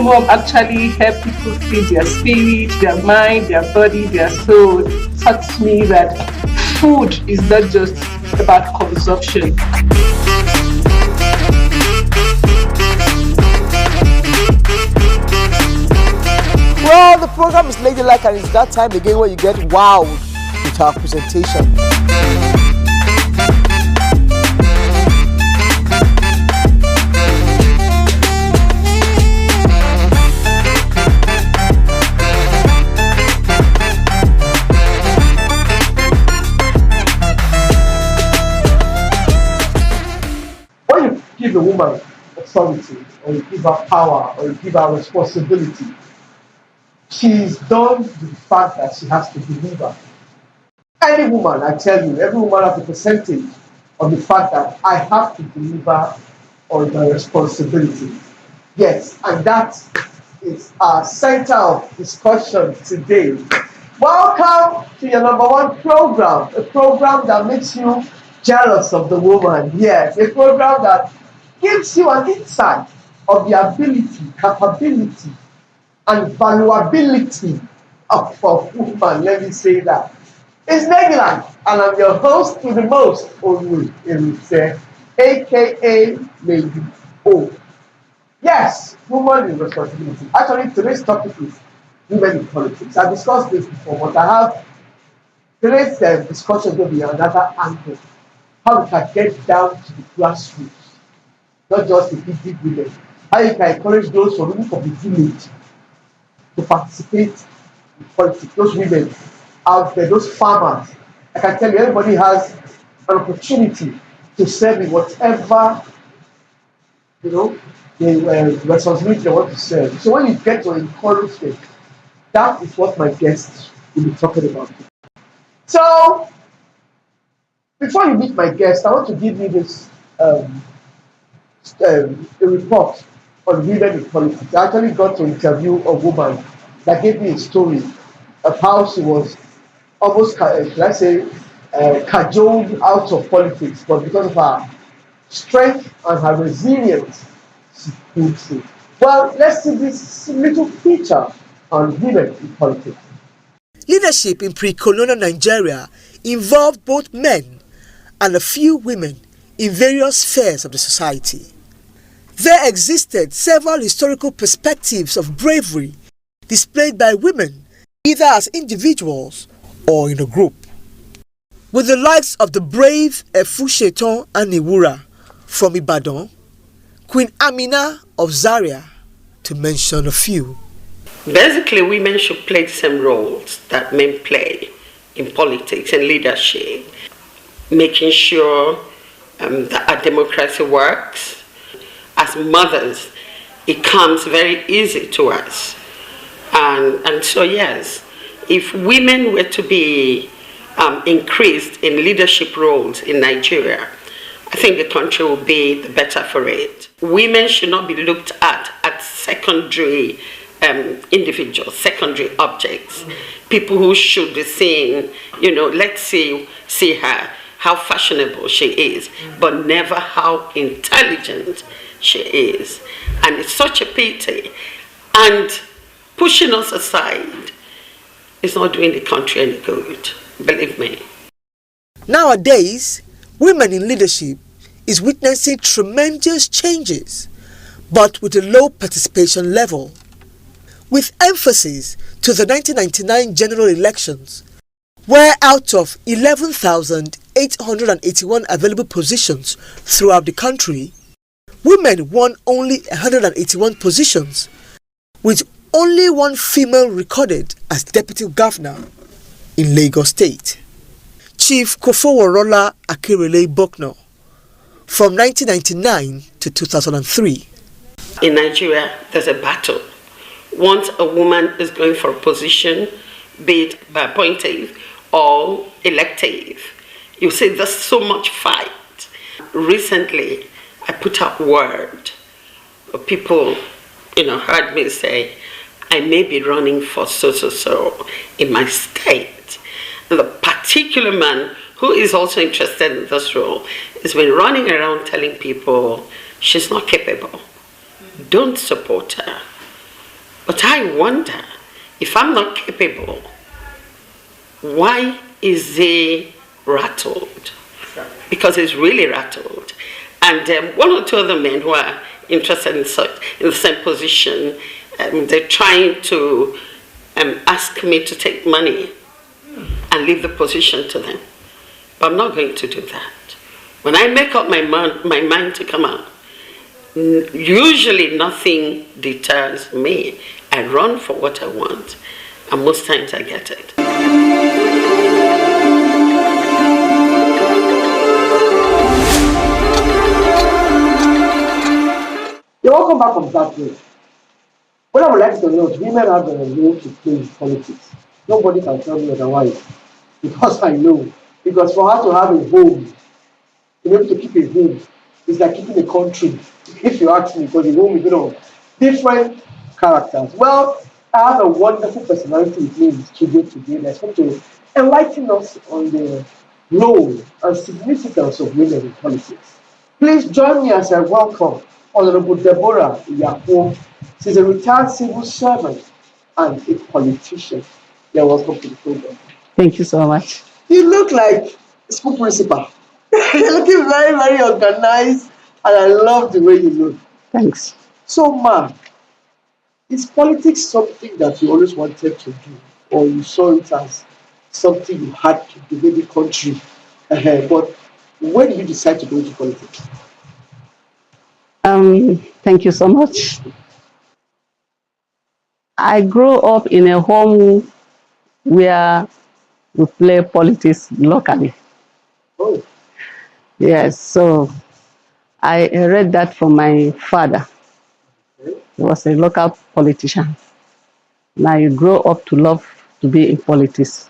came up actually helped people feed their spirit, their mind, their body, their soul, taught me that food is not just about consumption. Well, the program is ladylike, and it's that time again where you get wowed with our presentation. When you give a woman authority, or you give her power, or you give her responsibility, she's done with the fact that she has to deliver. Any woman, I tell you, every woman has a percentage of the fact that I have to deliver on my responsibility. Yes, and that is our center of discussion today. Welcome to your number one program, a program that makes you jealous of the woman. Yes, a program that gives you an insight of the ability, capability, and valuability of woman. Let me say that. It's Negiland, and I'm your host to the most, Olu Eruse, aka Lady O. Yes, woman in responsibility. Actually, today's topic is women in politics. I discussed this before, but I have today's discussion going to be another angle. How we can get down to the grassroots, not just the big women. How you can encourage those from the village to participate in politics. Those women out there, those farmers. I can tell you, everybody has an opportunity to serve in whatever, the responsibility they want to serve. So when you get to encourage them, that is what my guests will be talking about. So before you meet my guest, I want to give you this a report on women in politics. I actually got to interview a woman that gave me a story of how she was almost, cajoled out of politics, but because of her strength and her resilience, she pulled through. Well, let's see this little feature on women in politics. Leadership in pre-colonial Nigeria involved both men and a few women in various spheres of the society. There existed several historical perspectives of bravery displayed by women, either as individuals or in a group. With the likes of the brave Efushetan Aniwura from Ibadan, Queen Amina of Zaria, to mention a few. Basically, women should play the same roles that men play in politics and leadership, making sure that our democracy works. As mothers, it comes very easy to us. And so, yes, if women were to be increased in leadership roles in Nigeria, I think the country will be the better for it. Women should not be looked at as secondary individuals, secondary objects. People who should be seen, let's see her, how fashionable she is, but never how intelligent she is. And it's such a pity. And pushing us aside is not doing the country any good, believe me. Nowadays, women in leadership is witnessing tremendous changes, but with a low participation level. With emphasis to the 1999 general elections, where out of 11,881 available positions throughout the country, women won only 181 positions, with only one female recorded as deputy governor in Lagos State. Chief Kofoworola Akerele Bokno, from 1999 to 2003. In Nigeria, there's a battle. Once a woman is going for a position, be it appointive or elective, you see there's so much fight. Recently, I put out word. People, heard me say, I may be running for so in my state. And the particular man who is also interested in this role has been running around telling people she's not capable. Don't support her. But I wonder, if I'm not capable, why is he rattled? Because he's really rattled. And one or two other men who are interested in the same position, they're trying to ask me to take money and leave the position to them. But I'm not going to do that. When I make up my mind to come out, usually nothing deters me. I run for what I want, and most times I get it. You're welcome back from that way. What I would like to know is women have a role to play in politics. Nobody can tell me otherwise. Because I know. Because for her to have a home, to be able to keep a home, is like keeping a country. If you ask me, because the home is different characters. Well, I have a wonderful personality with me in the studio today that's going to enlighten us on the role and significance of women in politics. Please join me as I welcome Honorable Deborah Yapo. She's a retired civil servant and a politician. You're welcome to the program. Thank you so much. You look like a school principal. You're looking very, very organized, and I love the way you look. Thanks. So, Ma, is politics something that you always wanted to do, or you saw it as something you had to do, maybe country? But when did you decide to go into politics? Thank you so much. I grew up in a home where we play politics locally. Oh, Yes, so I read that from my father. okay. He was a local politician. Now you grow up to love to be in politics.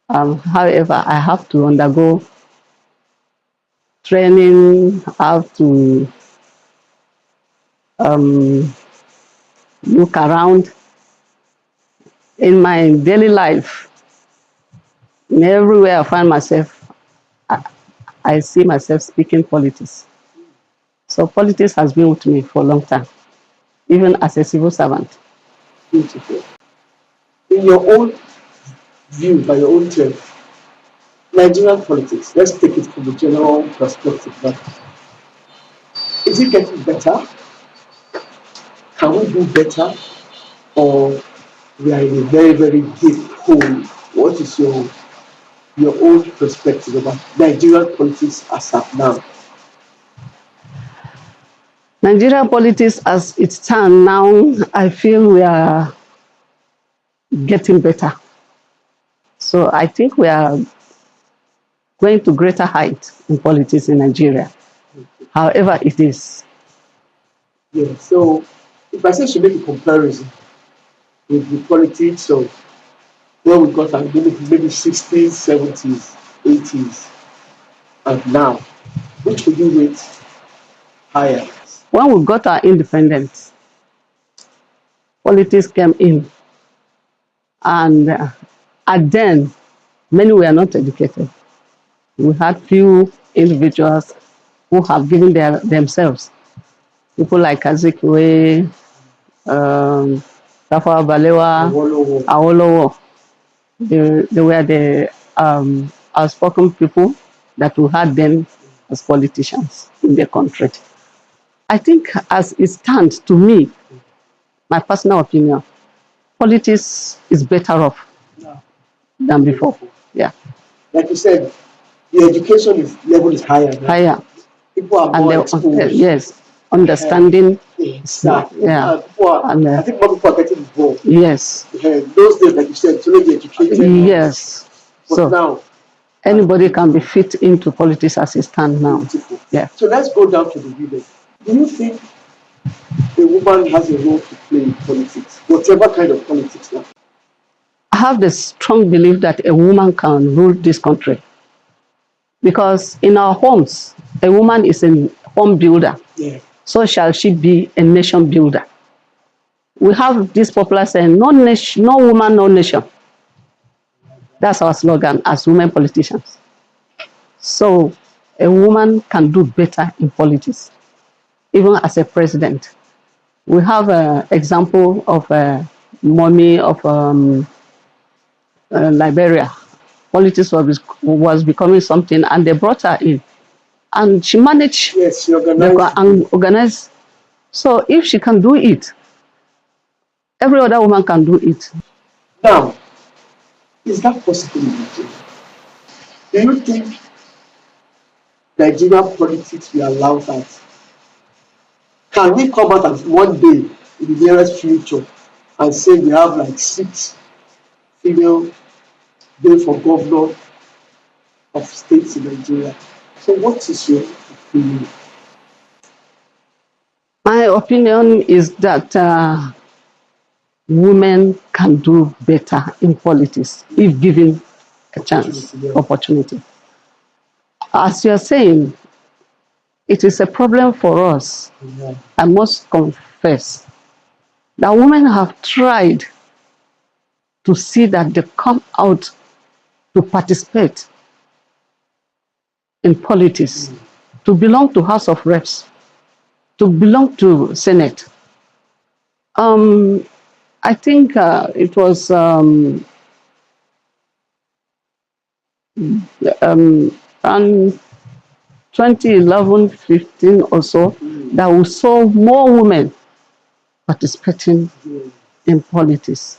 However, I have to undergo training, I have to look around in my daily life. In everywhere I find myself, I see myself speaking politics. So politics has been with me for a long time, even as a civil servant. Beautiful. In your own view, by your own term, Nigerian politics, let's take it from a general perspective. But is it getting better? Can we do better? Or we are in a very, very deep hole? What is your own perspective about Nigerian politics as of now? Nigerian politics as it stands now, I feel we are getting better. So I think we are going to greater heights in politics in Nigeria, however it is. Yeah, so if I say to make a comparison with the politics of where we got at maybe 60s, 70s, 80s, and now, which would you rate higher? When we got our independence, politics came in, and then many were not educated. We had few individuals who have given themselves. People like Azikiwe, Tafawa Balewa, Awolowo. They were the outspoken people that we had then as politicians in the country. I think as it stands to me, my personal opinion, politics is better off than before. Yeah. Like you said, the education level is higher now. Higher. People are more exposed. Yes. Understanding. Exactly. Yeah. I think more people are getting involved. Yes. Those days, like you said, it's only the educated. Yes. But so now, anybody can be fit into politics as it stands now. Beautiful. Yeah. So let's go down to the women. Do you think a woman has a role to play in politics, whatever kind of politics now? I have the strong belief that a woman can rule this country. Because in our homes, a woman is a home builder. Yeah. So shall she be a nation builder. We have this popular saying, no nation, no woman, no nation. That's our slogan as women politicians. So a woman can do better in politics, even as a president. We have an example of a mommy of Liberia. Politics was becoming something, and they brought her in, and she managed. Yes, she They organized. can organize. So if she can do it, every other woman can do it. Now, is that possible in Nigeria? Do you think Nigerian politics will allow that? Can we come out at one day in the nearest future and say we have like 6 female going for governor of states in Nigeria? So what is your opinion? My opinion is that women can do better in politics if given a chance, opportunity. As you're saying, it is a problem for us. Yeah. I must confess that women have tried to see that they come out to participate in politics, to belong to House of Reps, to belong to Senate. I think it was around 2011, 15 or so that we saw more women participating in politics.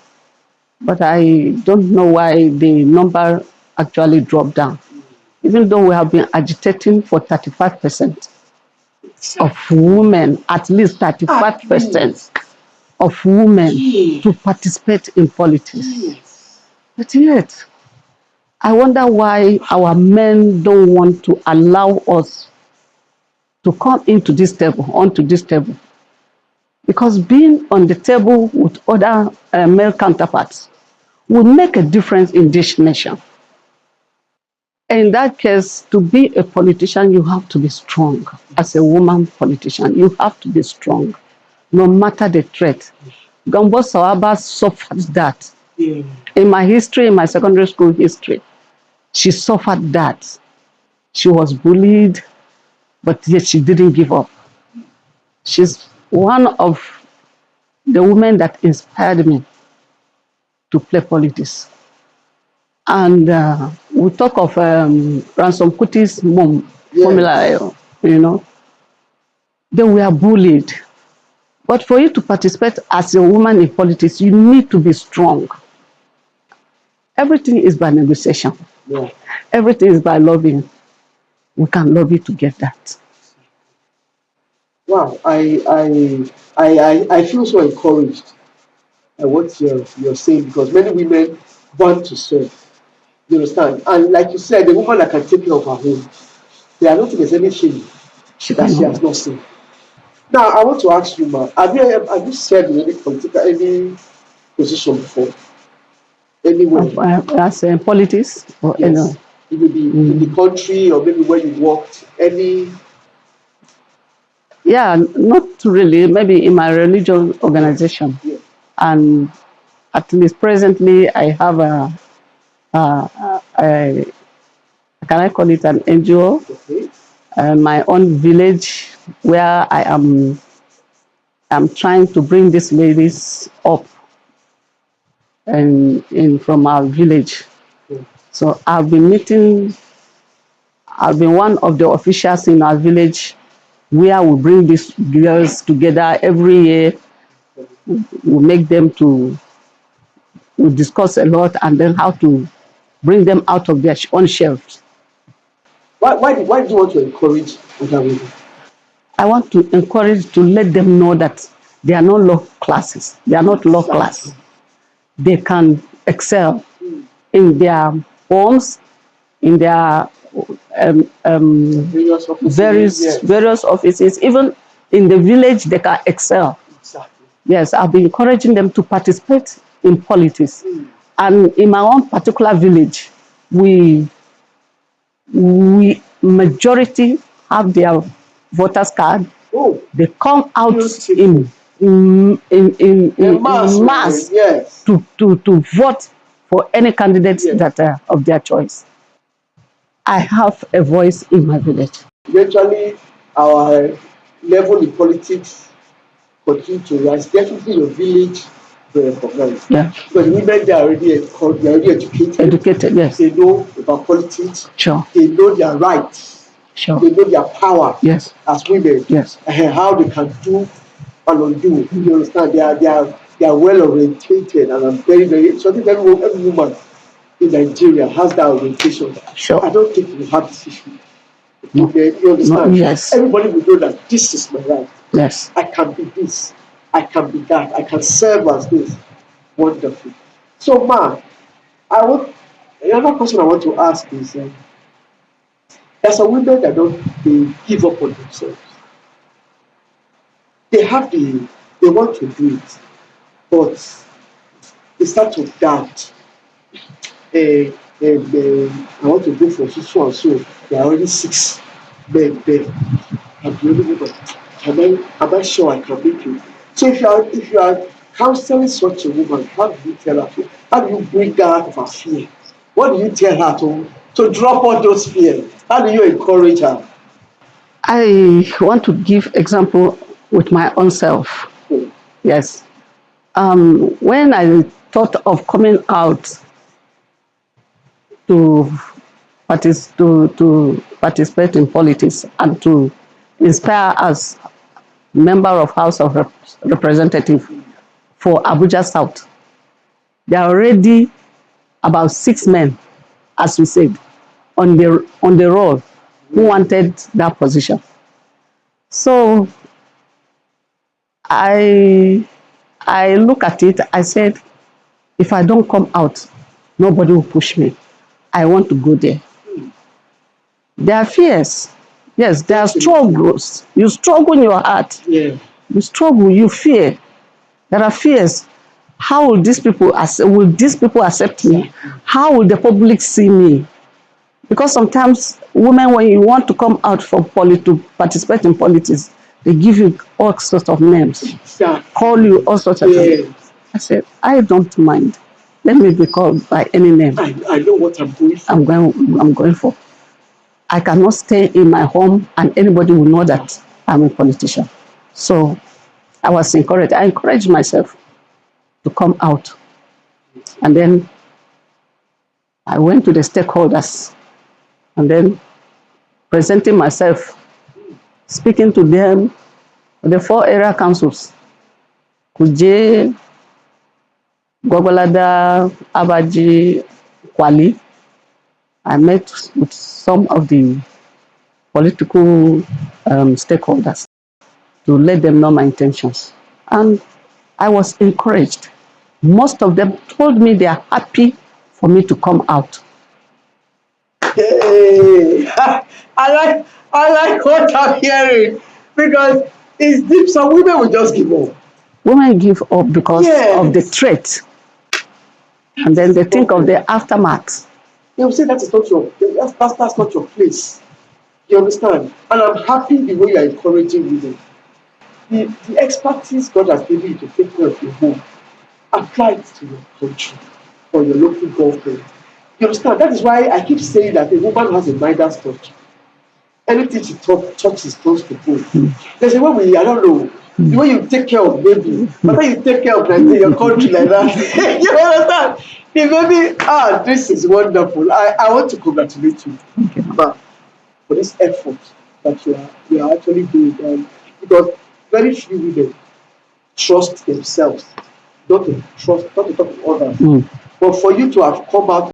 But I don't know why the number actually dropped down. Even though we have been agitating for 35% of women, at least 35% of women to participate in politics. But yet, I wonder why our men don't want to allow us to come into this table, onto this table. Because being on the table with other male counterparts will make a difference in this nation. In that case, to be a politician, you have to be strong. As a woman politician, you have to be strong, no matter the threat. Gambo Sawaba suffered that. Yeah. In my history, in my secondary school history, she suffered that. She was bullied, but yet she didn't give up. She's one of the women that inspired me to play politics. And we talk of Ransom Kuti's mom, Yes. formula, you know, they were bullied. But for you to participate as a woman in politics, you need to be strong. Everything is by negotiation. Yeah. Everything is by lobbying. We can lobby to get that. Wow, I feel so encouraged by what you're saying because many women want to serve. You understand? And like you said, the woman that can take care of her home, there I don't think there's anything that she has not seen. Now I want to ask you, ma, have you served in any position before? Anywhere? As politics? Or, Yes. you know, It will be in the country or maybe where you worked. Any yeah, not really. Maybe in my religious organization. yeah. And at least presently, I have a can I call it an NGO? Okay. My own village where I'm trying to bring these ladies up and in from our village. Yeah. So I've been one of the officials in our village where we bring these girls together every year. We make them we discuss a lot and then how to bring them out of their own shelves. Why do you want to encourage other women? I want to encourage to let them know that they are not low classes. They are not low class. They can excel in their homes, in their Various offices. various offices. Even in the village, they can excel. Exactly. Yes, I've been encouraging them to participate in politics. And in my own particular village, we majority have their voters card. Oh, They come out beautiful. in mass, mass yes. to vote for any candidate Yes. that of their choice. I have a voice in my village. Eventually, our level in politics continue to rise, definitely your village will recognize. Yeah. Because the women, they are already educated. Educated, yes. They know about politics. Sure. They know their rights. Sure. They know their power. Yes. As women. Yes. And how they can do and undo. You understand? They are well orientated, and I'm very, very. So I think every woman in Nigeria has that orientation. Sure. I don't think we have this issue. No. Okay, you understand? No, yes. Everybody will know that this is my right. Yes. I can be this. I can be that. I can serve as this. Wonderful. So, ma, another question I want to ask is, there's some women that they give up on themselves. They have they want to do it, but they start to doubt. I want to go for so and so. There are already 6 men there. I'm the only woman. Am I sure I can make it? So if you are counseling such a woman, how do you tell her? How do you bring her out of her fear? What do you tell her to drop all those fears? How do you encourage her? I want to give example with my own self. Yes. When I thought of coming out to participate in politics and to inspire as member of House of Representatives for Abuja South, there are already about 6 men, as we said, on the roll who wanted that position. So I look at it, I said, if I don't come out, nobody will push me. I want to go there. There are fears. Yes, there are struggles. You struggle in your heart. Yeah. You struggle, you fear. There are fears. How will these people accept me? How will the public see me? Because sometimes women, when you want to come out for to participate in politics, they give you all sorts of names, call you all sorts of names. I said, I don't mind. Let me be called by any name. I know what I'm going for. I'm going for. I cannot stay in my home and anybody will know that I'm a politician. So I was encouraged. I encouraged myself to come out. And then I went to the stakeholders and then presenting myself, speaking to them, the 4 area councils, Kuje, Gogolada, Abaji, Kwali. I met with some of the political stakeholders to let them know my intentions. And I was encouraged. Most of them told me they are happy for me to come out. Hey, I like what I'm hearing, because it's deep. Some women will just give up. Women give up because of the threat. And then they think of the aftermath. They will say that's not your place. You understand? And I'm happy the way you're encouraging women. The expertise God has given you to take care of your home, apply it to your country or your local government. You understand? That is why I keep saying that a woman has a Midas touch. Anything she touches turns to gold. There's a way I don't know, the way you take care of baby, but then you take care of your country like that. You understand? The baby, this is wonderful. I want to congratulate you, ma, for this effort that you are actually doing. Because very few women trust themselves, not to talk to others. But for you to have come out